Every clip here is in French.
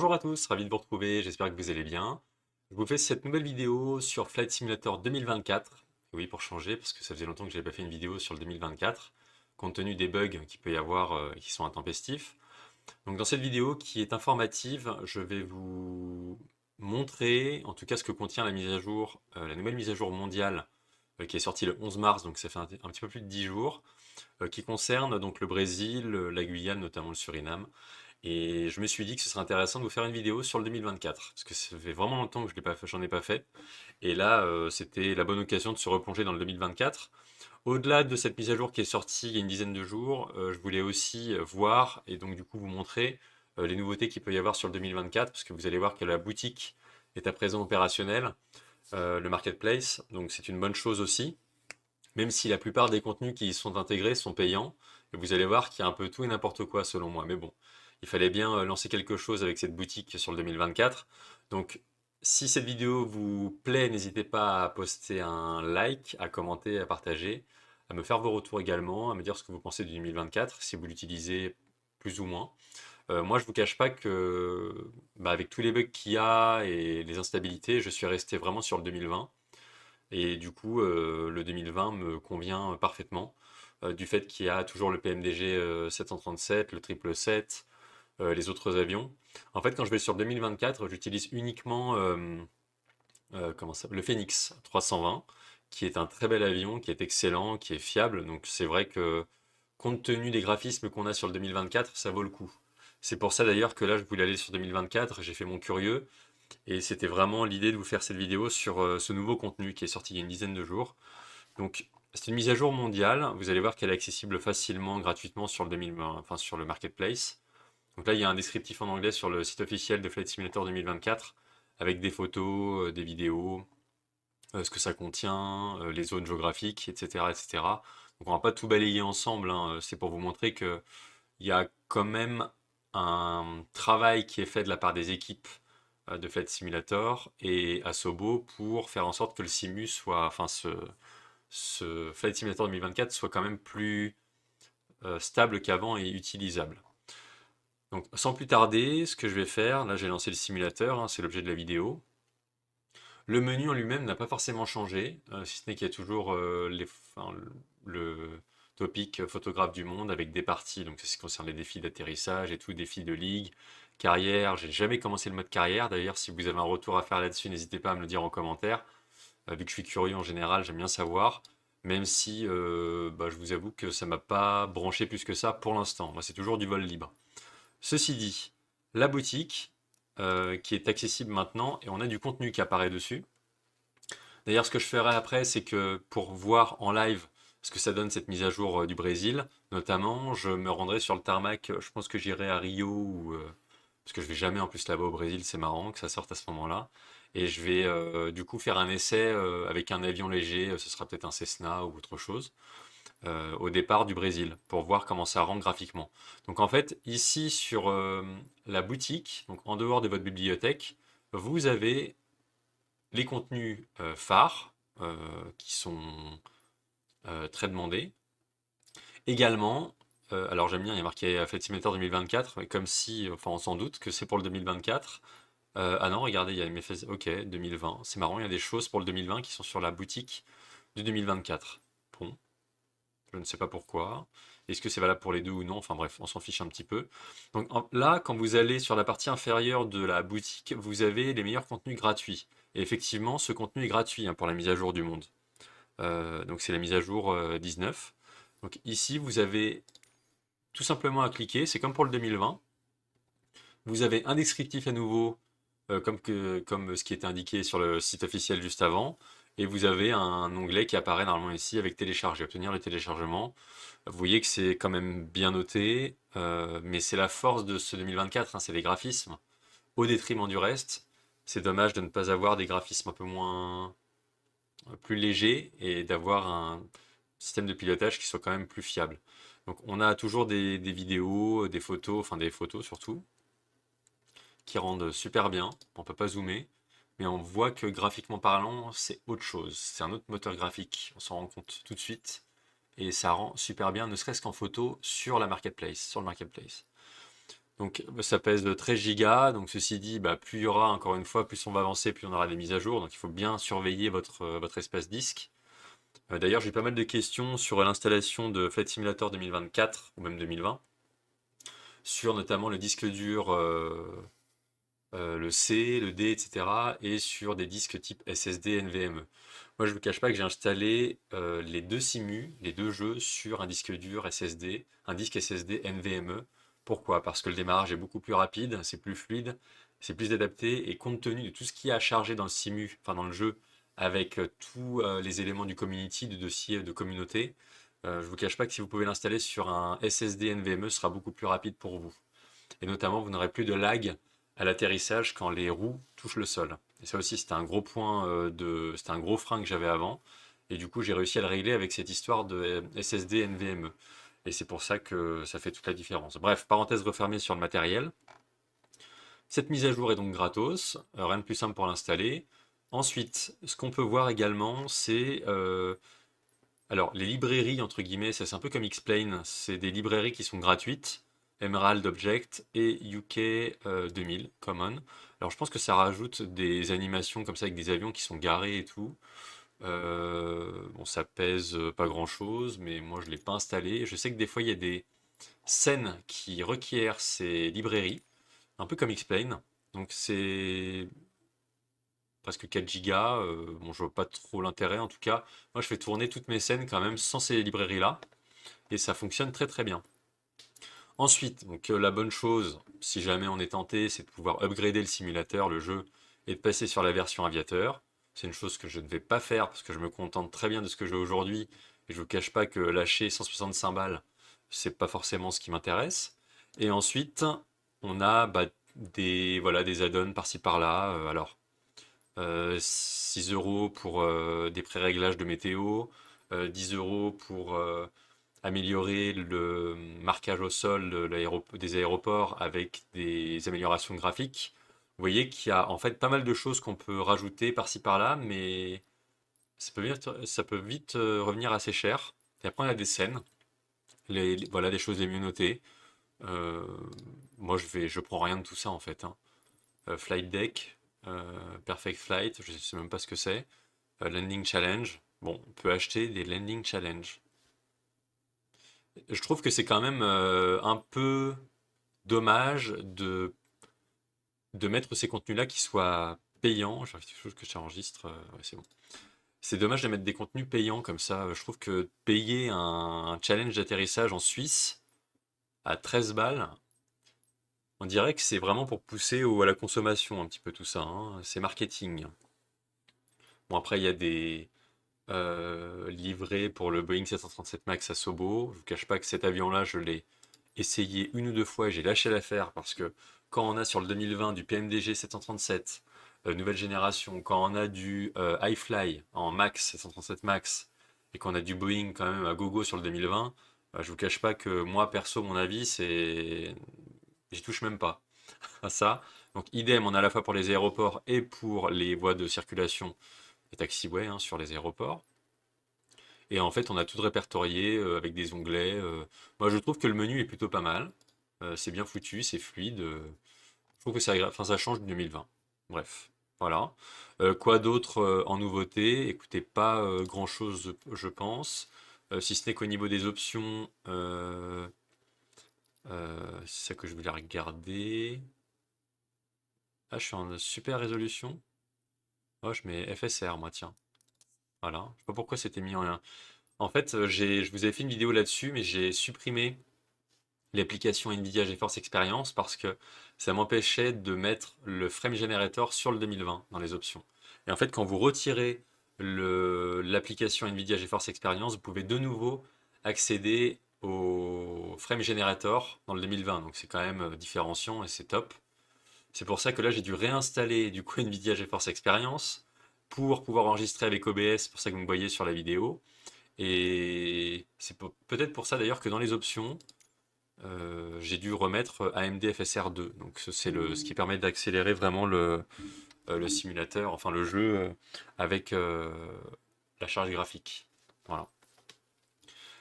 Bonjour à tous, ravi de vous retrouver, j'espère que vous allez bien. Je vous fais cette nouvelle vidéo sur Flight Simulator 2024. Oui, pour changer, parce que ça faisait longtemps que je n'avais pas fait une vidéo sur le 2024, compte tenu des bugs qu'il peut y avoir qui sont intempestifs. Donc dans cette vidéo qui est informative, je vais vous montrer en tout cas ce que contient la mise à jour, la nouvelle mise à jour mondiale qui est sortie le 11 mars, donc ça fait un petit peu plus de 10 jours, qui concerne donc le Brésil, la Guyane, notamment le Suriname. Et je me suis dit que ce serait intéressant de vous faire une vidéo sur le 2024, parce que ça fait vraiment longtemps que je l'ai pas fait, j'en ai pas fait. Et là, c'était la bonne occasion de se replonger dans le 2024. Au-delà de cette mise à jour qui est sortie il y a une dizaine de jours, je voulais aussi voir et donc du coup vous montrer les nouveautés qu'il peut y avoir sur le 2024, parce que vous allez voir que la boutique est à présent opérationnelle, le marketplace, donc c'est une bonne chose aussi, même si la plupart des contenus qui y sont intégrés sont payants. Et vous allez voir qu'il y a un peu tout et n'importe quoi selon moi. Mais bon, il fallait bien lancer quelque chose avec cette boutique sur le 2024. Donc, si cette vidéo vous plaît, n'hésitez pas à poster un like, à commenter, à partager, à me faire vos retours également, à me dire ce que vous pensez du 2024, si vous l'utilisez plus ou moins. Moi, je vous cache pas que, avec tous les bugs qu'il y a et les instabilités, je suis resté vraiment sur le 2020. Et du coup, le 2020 me convient parfaitement, du fait qu'il y a toujours le PMDG 737, le 777, les autres avions. En fait, quand je vais sur 2024, j'utilise uniquement le Phoenix 320, qui est un très bel avion, qui est excellent, qui est fiable. Donc c'est vrai que compte tenu des graphismes qu'on a sur le 2024, ça vaut le coup. C'est pour ça d'ailleurs que là, je voulais aller sur 2024, j'ai fait mon curieux, et c'était vraiment l'idée de vous faire cette vidéo sur ce nouveau contenu qui est sorti il y a une dizaine de jours. Donc, c'est une mise à jour mondiale. Vous allez voir qu'elle est accessible facilement, gratuitement sur le 2020, enfin sur le marketplace. Donc là, il y a un descriptif en anglais sur le site officiel de Flight Simulator 2024 avec des photos, des vidéos, ce que ça contient, les zones géographiques, etc., etc. Donc on va pas tout balayer ensemble, hein. C'est pour vous montrer que il y a quand même un travail qui est fait de la part des équipes de Flight Simulator et Asobo pour faire en sorte que le simu soit, enfin ce Flight Simulator 2024 soit quand même plus stable qu'avant et utilisable. Donc sans plus tarder, ce que je vais faire, là j'ai lancé le simulateur, hein, c'est l'objet de la vidéo. Le menu en lui-même n'a pas forcément changé, si ce n'est qu'il y a toujours le topic photographe du monde avec des parties, donc c'est ce qui concerne les défis d'atterrissage et tout, défis de ligue, carrière. J'ai jamais commencé le mode carrière, d'ailleurs si vous avez un retour à faire là-dessus, n'hésitez pas à me le dire en commentaire. Vu que je suis curieux en général, j'aime bien savoir, même si je vous avoue que ça m'a pas branché plus que ça pour l'instant. Moi c'est toujours du vol libre. Ceci dit, la boutique qui est accessible maintenant et on a du contenu qui apparaît dessus. D'ailleurs, ce que je ferai après, c'est que pour voir en live ce que ça donne cette mise à jour du Brésil, notamment, je me rendrai sur le tarmac. Je pense que j'irai à Rio ou parce que je vais jamais en plus là-bas au Brésil. C'est marrant que ça sorte à ce moment-là. Et je vais du coup faire un essai avec un avion léger. Ce sera peut-être un Cessna ou autre chose au départ du Brésil pour voir comment ça rend graphiquement. Donc en fait, ici sur la boutique, donc en dehors de votre bibliothèque, vous avez les contenus phares qui sont très demandés. Également, alors j'aime bien, il y a marqué Flight Simulator 2024, comme si, enfin on s'en doute que c'est pour le 2024. Ah non, regardez, il y a mes ok, 2020. C'est marrant, il y a des choses pour le 2020 qui sont sur la boutique du 2024. Bon, je ne sais pas pourquoi. Est-ce que c'est valable pour les deux ou non? Enfin bref, on s'en fiche un petit peu. Donc là, quand vous allez sur la partie inférieure de la boutique, vous avez les meilleurs contenus gratuits. Et effectivement, ce contenu est gratuit hein, pour la mise à jour du monde. Donc c'est la mise à jour 19. Donc ici, vous avez tout simplement à cliquer. C'est comme pour le 2020. Vous avez un descriptif à nouveau, comme ce qui était indiqué sur le site officiel juste avant. Et vous avez un onglet qui apparaît normalement ici avec télécharger, obtenir le téléchargement. Vous voyez que c'est quand même bien noté, mais c'est la force de ce 2024, hein, c'est les graphismes, au détriment du reste. C'est dommage de ne pas avoir des graphismes un peu moins plus légers et d'avoir un système de pilotage qui soit quand même plus fiable. Donc on a toujours des vidéos, des photos, enfin des photos surtout, qui rendent super bien. On peut pas zoomer, mais on voit que graphiquement parlant, c'est autre chose. C'est un autre moteur graphique. On s'en rend compte tout de suite et ça rend super bien, ne serait-ce qu'en photo sur la marketplace, sur le marketplace. Donc ça pèse de 13 gigas. Donc ceci dit, bah, plus il y aura, encore une fois, plus on va avancer, plus on aura des mises à jour. Donc il faut bien surveiller votre espace disque. D'ailleurs, j'ai pas mal de questions sur l'installation de Flight Simulator 2024 ou même 2020, sur notamment le disque dur, le C, le D, etc. et sur des disques type SSD NVMe. Moi, je ne vous cache pas que j'ai installé les deux simus, les deux jeux, sur un disque dur SSD, un disque SSD NVMe. Pourquoi? Parce que le démarrage est beaucoup plus rapide, c'est plus fluide, c'est plus adapté, et compte tenu de tout ce qu'il y a à charger dans le simu, enfin dans le jeu, avec tous les éléments du community, du dossier de communauté, je ne vous cache pas que si vous pouvez l'installer sur un SSD NVMe, ce sera beaucoup plus rapide pour vous. Et notamment, vous n'aurez plus de lag à l'atterrissage quand les roues touchent le sol. Et ça aussi, c'était un gros point c'était un gros frein que j'avais avant. Et du coup, j'ai réussi à le régler avec cette histoire de SSD NVMe. Et c'est pour ça que ça fait toute la différence. Bref, parenthèse refermée sur le matériel. Cette mise à jour est donc gratos, rien de plus simple pour l'installer. Ensuite, ce qu'on peut voir également, c'est alors les librairies, entre guillemets, ça c'est un peu comme Explain, c'est des librairies qui sont gratuites, Emerald Object et UK 2000 Common. Alors je pense que ça rajoute des animations comme ça avec des avions qui sont garés et tout. Bon, ça pèse pas grand-chose, mais moi je l'ai pas installé. Je sais que des fois il y a des scènes qui requièrent ces librairies, un peu comme Explain. Donc c'est presque 4 gigas. Bon, je vois pas trop l'intérêt en tout cas. Moi je fais tourner toutes mes scènes quand même sans ces librairies-là, et ça fonctionne très très bien. Ensuite, donc, la bonne chose, si jamais on est tenté, c'est de pouvoir upgrader le simulateur, le jeu, et de passer sur la version aviateur. C'est une chose que je ne vais pas faire parce que je me contente très bien de ce que j'ai aujourd'hui, et je ne vous cache pas que lâcher 165 balles, c'est pas forcément ce qui m'intéresse. Et ensuite, on a bah, voilà, des add-ons par-ci par-là. Alors, 6 euros pour des pré-réglages de météo, 10 euros pour améliorer le marquage au sol des aéroports avec des améliorations graphiques. Vous voyez qu'il y a en fait pas mal de choses qu'on peut rajouter par-ci par-là, mais ça peut vite revenir assez cher. Et après, on a des scènes, voilà, des choses les mieux notées. Euh, Moi, je prends rien de tout ça en fait, hein. Flight Deck, Perfect Flight, je sais même pas ce que c'est. Landing Challenge. Bon, on peut acheter des Landing Challenge. Je trouve que c'est quand même un peu dommage de mettre ces contenus-là qui soient payants. J'ai quelque chose que je t'enregistre. Ouais, c'est bon. C'est dommage de mettre des contenus payants comme ça. Je trouve que payer un challenge d'atterrissage en Suisse à 13 balles, on dirait que c'est vraiment pour pousser à la consommation un petit peu tout ça, hein. C'est marketing. Bon, après, il y a des livrets pour le Boeing 737 MAX à Sobo. Je vous cache pas que cet avion-là, je l'ai essayé une ou deux fois et j'ai lâché l'affaire parce que quand on a sur le 2020 du PMDG 737 nouvelle génération, quand on a du iFly en Max 737 Max et qu'on a du Boeing quand même à gogo sur le 2020, je vous cache pas que moi perso mon avis c'est j'y touche même pas à ça. Donc idem, on a à la fois pour les aéroports et pour les voies de circulation, les taxiways hein, sur les aéroports. Et en fait, on a tout répertorié avec des onglets. Moi, je trouve que le menu est plutôt pas mal. C'est bien foutu, c'est fluide. Je trouve que c'est agréable. Enfin, ça change du 2020. Bref, voilà. Quoi d'autre en nouveauté? Écoutez, pas grand-chose, je pense. Si ce n'est qu'au niveau des options, c'est ça que je voulais regarder. Ah, je suis en super résolution. Oh, je mets FSR, moi, tiens. Voilà. Je sais pas pourquoi c'était mis en. En fait, je vous avais fait une vidéo là-dessus, mais j'ai supprimé l'application Nvidia GeForce Experience parce que ça m'empêchait de mettre le frame generator sur le 2020 dans les options. Et en fait, quand vous retirez l'application Nvidia GeForce Experience, vous pouvez de nouveau accéder au frame generator dans le 2020. Donc c'est quand même différenciant et c'est top. C'est pour ça que là j'ai dû réinstaller du coup Nvidia GeForce Experience pour pouvoir enregistrer avec OBS, c'est pour ça que vous me voyez sur la vidéo. Et c'est peut-être pour ça d'ailleurs que dans les options, j'ai dû remettre AMD FSR2. Donc c'est ce qui permet d'accélérer vraiment le simulateur, enfin le jeu avec la charge graphique. Voilà.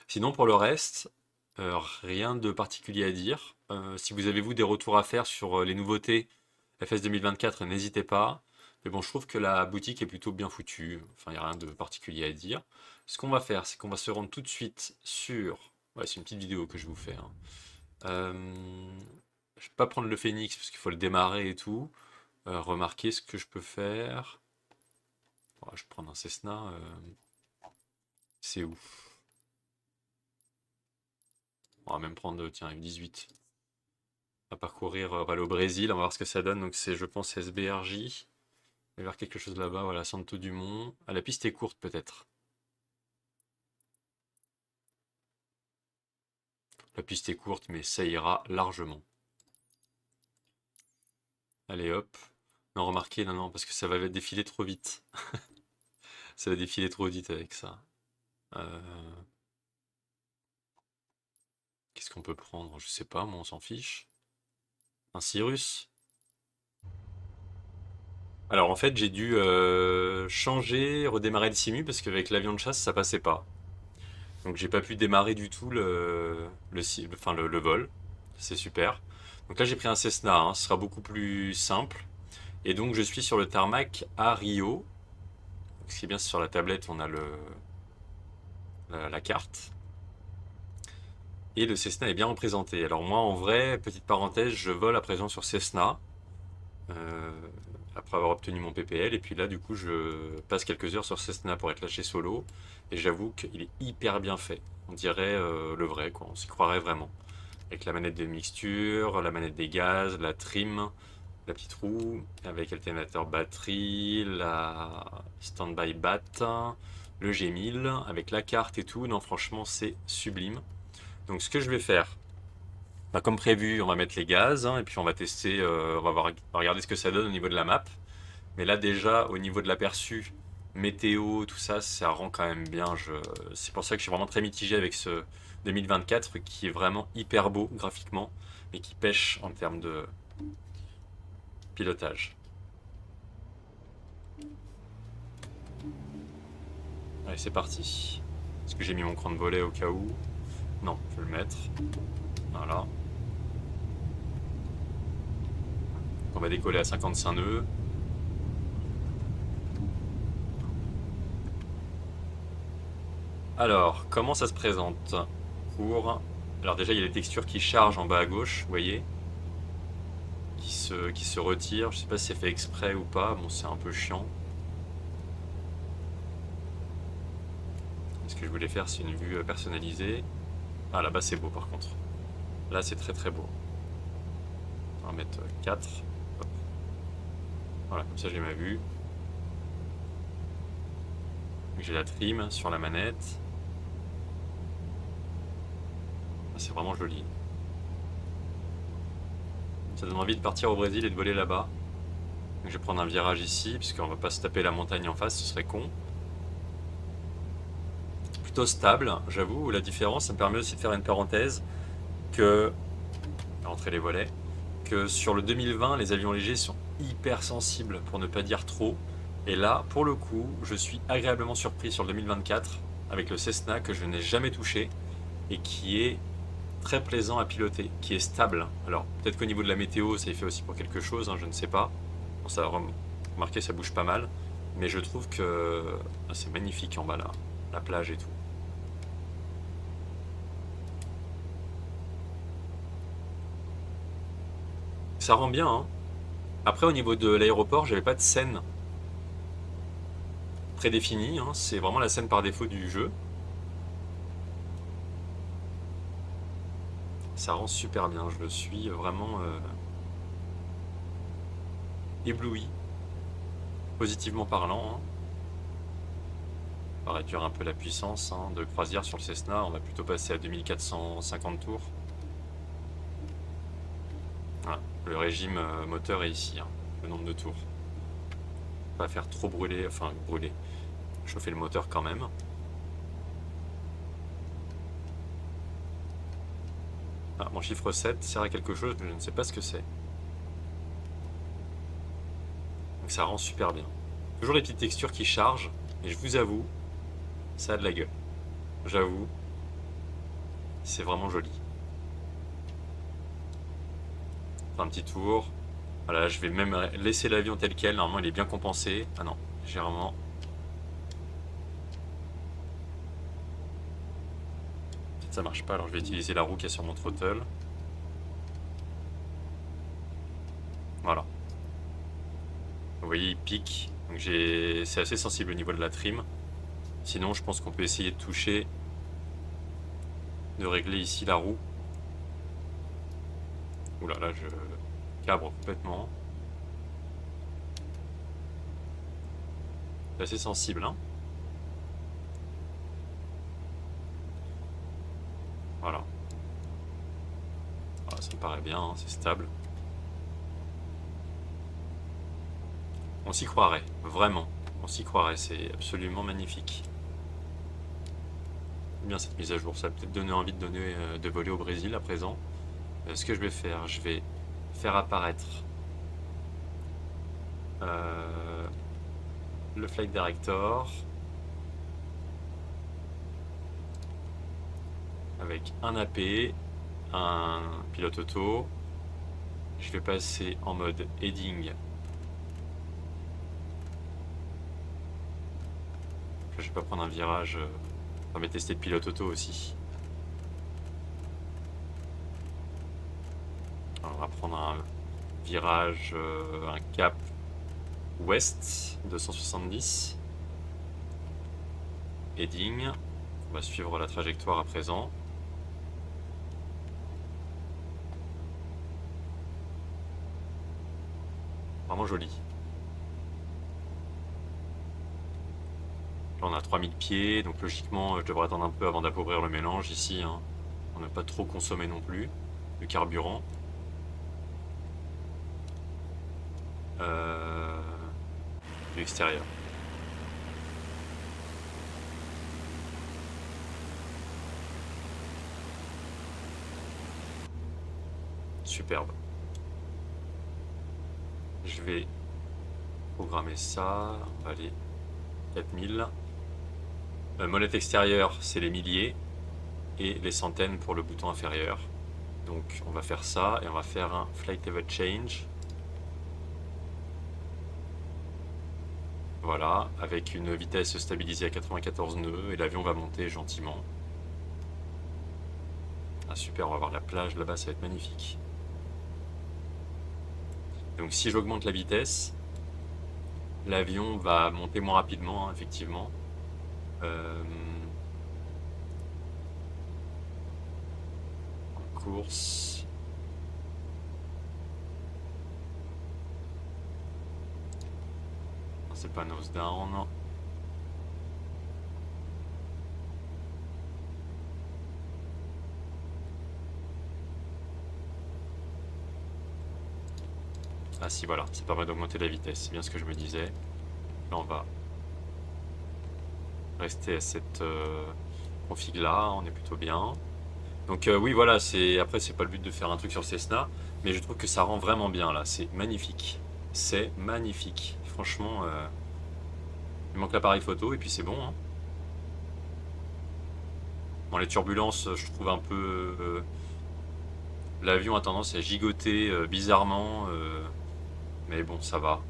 Sinon pour le reste, Rien de particulier à dire. Si vous avez vous des retours à faire sur les nouveautés FS 2024, n'hésitez pas. Mais bon, je trouve que la boutique est plutôt bien foutue. Enfin, il n'y a rien de particulier à dire. Ce qu'on va faire, c'est qu'on va se rendre tout de suite sur... Ouais, c'est une petite vidéo que je vous fais, hein. Je vais pas prendre le Phoenix parce qu'il faut le démarrer et tout. Remarquez ce que je peux faire. Ouais, je vais prendre un Cessna. C'est où? On va même prendre, tiens, F-18. On va parcourir, on va aller au Brésil, on va voir ce que ça donne. Donc c'est, je pense, SBRJ. On va voir quelque chose là-bas, voilà, Santo Dumont. Ah, la piste est courte peut-être. La piste est courte, mais ça ira largement. Allez hop. Non, remarquez, non, non, parce que ça va défiler trop vite. Ça va défiler trop vite avec ça. Qu'est-ce qu'on peut prendre? Je sais pas, moi on s'en fiche. Un Cirrus? Alors en fait j'ai dû changer, redémarrer le simu parce qu'avec l'avion de chasse ça passait pas. Donc j'ai pas pu démarrer du tout le vol. C'est super. Donc là j'ai pris un Cessna, hein, ce sera beaucoup plus simple. Et donc je suis sur le tarmac à Rio. Donc, ce qui est bien c'est sur la tablette on a la carte. Et le Cessna est bien représenté. Alors moi en vrai, petite parenthèse, je vole à présent sur Cessna. euh, Après avoir obtenu mon PPL. Et puis là, du coup, je passe quelques heures sur Cessna pour être lâché solo. Et j'avoue qu'il est hyper bien fait. On dirait le vrai, quoi. On s'y croirait vraiment. Avec la manette de mixture, la manette des gaz, la trim, la petite roue, avec alternateur batterie, la standby bat, le G1000, avec la carte et tout. Non, franchement, c'est sublime. Donc, ce que je vais faire, bah, comme prévu, on va mettre les gaz, hein, et puis on va tester, on va regarder ce que ça donne au niveau de la map. Mais là déjà, au niveau de l'aperçu, météo, tout ça, ça rend quand même bien. C'est pour ça que je suis vraiment très mitigé avec ce 2024 qui est vraiment hyper beau graphiquement, mais qui pêche en termes de pilotage. Allez, c'est parti. Est-ce que j'ai mis mon cran de volet au cas où? Non, je vais le mettre. Voilà. On va décoller à 55 nœuds. Alors, comment ça se présente pour... Alors déjà, il y a les textures qui chargent en bas à gauche, vous voyez, qui se retirent. Je sais pas si c'est fait exprès ou pas. Bon, c'est un peu chiant. Ce que je voulais faire, c'est une vue personnalisée. Ah, là-bas, c'est beau par contre. Là, c'est très très beau. On va mettre 4. Hop. Voilà, comme ça, j'ai ma vue. J'ai la trim sur la manette. Ah, c'est vraiment joli. Ça donne envie de partir au Brésil et de voler là-bas. Je vais prendre un virage ici, puisqu'on va pas se taper la montagne en face, ce serait con. Plutôt stable, j'avoue. La différence, ça me permet aussi de faire une parenthèse que... Rentrer les volets. Que sur le 2020, les avions légers sont hyper sensibles, pour ne pas dire trop. Et là, pour le coup, je suis agréablement surpris sur le 2024 avec le Cessna que je n'ai jamais touché et qui est très plaisant à piloter, qui est stable. Alors, peut-être qu'au niveau de la météo, ça y fait aussi pour quelque chose, hein, je ne sais pas. Bon, ça, remarquez, ça bouge pas mal. Mais je trouve que c'est magnifique en bas là, la plage et tout. Ça rend bien, hein. Après, au niveau de l'aéroport, j'avais pas de scène prédéfinie, hein. C'est vraiment la scène par défaut du jeu. Ça rend super bien, je suis vraiment ébloui, positivement parlant, hein. On va réduire un peu la puissance, hein, de croisière sur le Cessna, on va plutôt passer à 2450 tours. Voilà. Le régime moteur est ici, hein, le nombre de tours. Pas faire trop brûler, enfin brûler, chauffer le moteur quand même. Ah, mon chiffre 7 sert à quelque chose, mais je ne sais pas ce que c'est. Donc ça rend super bien. Toujours les petites textures qui chargent, et je vous avoue, ça a de la gueule. J'avoue, C'est vraiment joli. Faire un petit tour. Voilà, je vais même laisser l'avion tel quel. Normalement, il est bien compensé. Ah non, légèrement. Peut-être ça marche pas, alors je vais utiliser la roue qui est sur mon throttle. Voilà. Vous voyez, il pique. Donc c'est assez sensible au niveau de la trim. Sinon, je pense qu'on peut essayer de toucher, de régler ici la roue. Oula, là, je cabre complètement. C'est assez sensible, hein. Voilà. Voilà, ça me paraît bien, hein, c'est stable. On s'y croirait, vraiment. On s'y croirait, c'est absolument magnifique. Bien cette mise à jour, ça va peut-être donner envie de voler au Brésil à présent. Ce que je vais faire, je vais faire apparaître le Flight Director avec un AP, un pilote auto. Je vais passer en mode heading. Je vais pas prendre un virage. On va tester le pilote auto aussi. Alors, on va prendre un virage, un cap ouest 270. Heading. On va suivre la trajectoire à présent. Vraiment joli. Là on a 3000 pieds, donc logiquement je devrais attendre un peu avant d'appauvrir le mélange ici, hein. On n'a pas trop consommé non plus de carburant. De l'extérieur. Superbe. Je vais programmer ça. On va aller 4000. Molette extérieure, c'est les milliers. Et les centaines pour le bouton inférieur. Donc on va faire ça et on va faire un Flight Level Change. Voilà, avec une vitesse stabilisée à 94 nœuds et l'avion va monter gentiment. Ah super, on va voir la plage là-bas, ça va être magnifique. Donc si j'augmente la vitesse, l'avion va monter moins rapidement, hein, effectivement. En course. C'est pas nose down. Ah si, voilà, ça permet d'augmenter la vitesse, c'est bien ce que je me disais. Là on va rester à cette config là, on est plutôt bien. Donc oui voilà, après c'est pas le but de faire un truc sur Cessna, mais je trouve que ça rend vraiment bien là, c'est magnifique. C'est magnifique, franchement, il manque l'appareil photo et puis c'est bon, hein. Bon, les turbulences, je trouve un peu... l'avion a tendance à gigoter bizarrement, mais bon, ça va.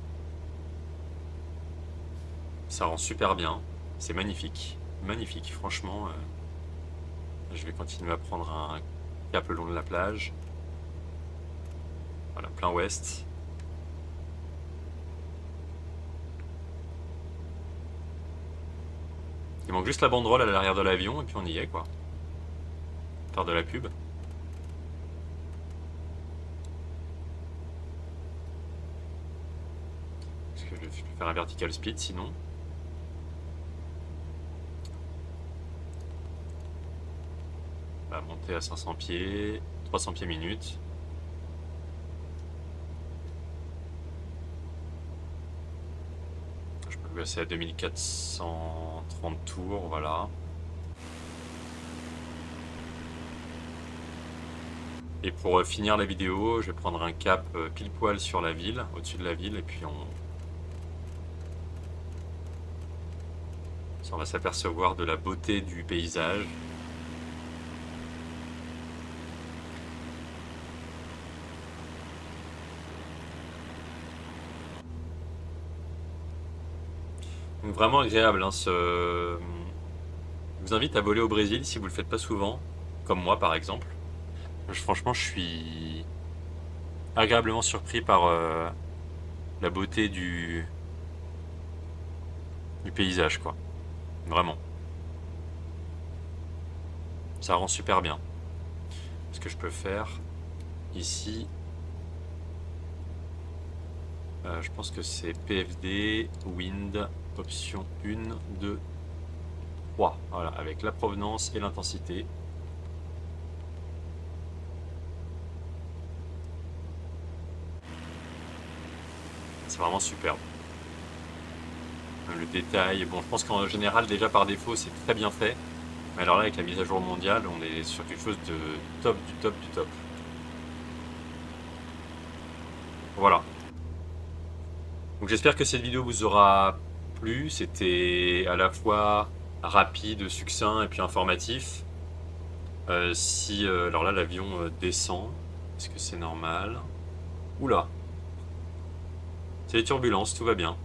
Ça rend super bien, c'est magnifique. Magnifique, franchement. Je vais continuer à prendre un cap le long de la plage. Voilà, plein ouest. Il manque juste la banderole à l'arrière de l'avion et puis on y est quoi. Faire de la pub. Parce que je vais faire un vertical speed sinon. On va monter à 500 pieds, 300 pieds minutes. Je peux passer à 2430 tours, voilà. Et pour finir la vidéo, je vais prendre un cap pile poil sur la ville, au-dessus de la ville, et puis on va s'apercevoir de la beauté du paysage. Donc vraiment agréable, hein, Je vous invite à voler au Brésil si vous le faites pas souvent, comme moi par exemple. Franchement, je suis agréablement surpris par la beauté du paysage, quoi. Vraiment. Ça rend super bien. Ce que je peux faire ici, je pense que c'est PFD, Wind, option 1, 2, 3. Voilà, avec la provenance et l'intensité. C'est vraiment superbe. Le détail, bon, je pense qu'en général, déjà par défaut, c'est très bien fait. Mais alors là, avec la mise à jour mondiale, on est sur quelque chose de top, du top, du top. Voilà. Donc j'espère que cette vidéo vous aura plu. C'était à la fois rapide, succinct et puis informatif. Alors là, l'avion descend. Est-ce que c'est normal? Oula, c'est les turbulences, tout va bien.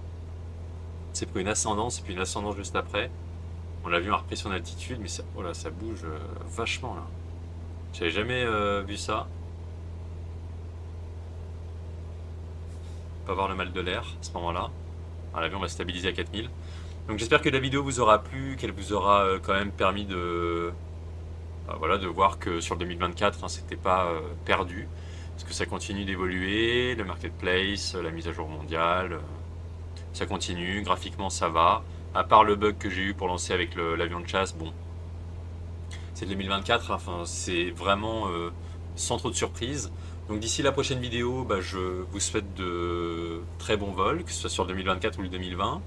C'est pris une ascendance et puis une ascendance juste après. On l'avion a repris son altitude, mais ça, oh là, ça bouge vachement là. J'avais jamais vu ça. On peut avoir le mal de l'air à ce moment-là. L'avion va stabiliser à 4000. Donc j'espère que la vidéo vous aura plu, qu'elle vous aura quand même permis voilà, de voir que sur le 2024, hein, c'était pas perdu. Parce que ça continue d'évoluer, le marketplace, la mise à jour mondiale, ça continue, graphiquement ça va. À part le bug que j'ai eu pour lancer avec l'avion de chasse, bon, c'est 2024, hein, enfin c'est vraiment sans trop de surprises. Donc d'ici la prochaine vidéo, bah, je vous souhaite de très bons vols, que ce soit sur le 2024 ou le 2020.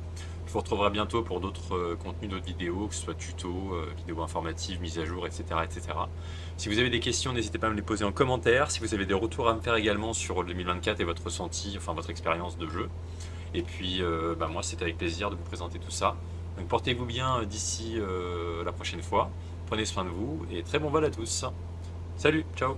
Je vous retrouverai bientôt pour d'autres contenus, d'autres vidéos, que ce soit tutos, vidéos informatives, mises à jour, etc., etc. Si vous avez des questions, n'hésitez pas à me les poser en commentaire. Si vous avez des retours à me faire également sur le 2024 et votre ressenti, enfin votre expérience de jeu. Et puis bah, moi, c'était avec plaisir de vous présenter tout ça. Donc portez-vous bien d'ici la prochaine fois. Prenez soin de vous et très bon vol à tous. Salut, ciao!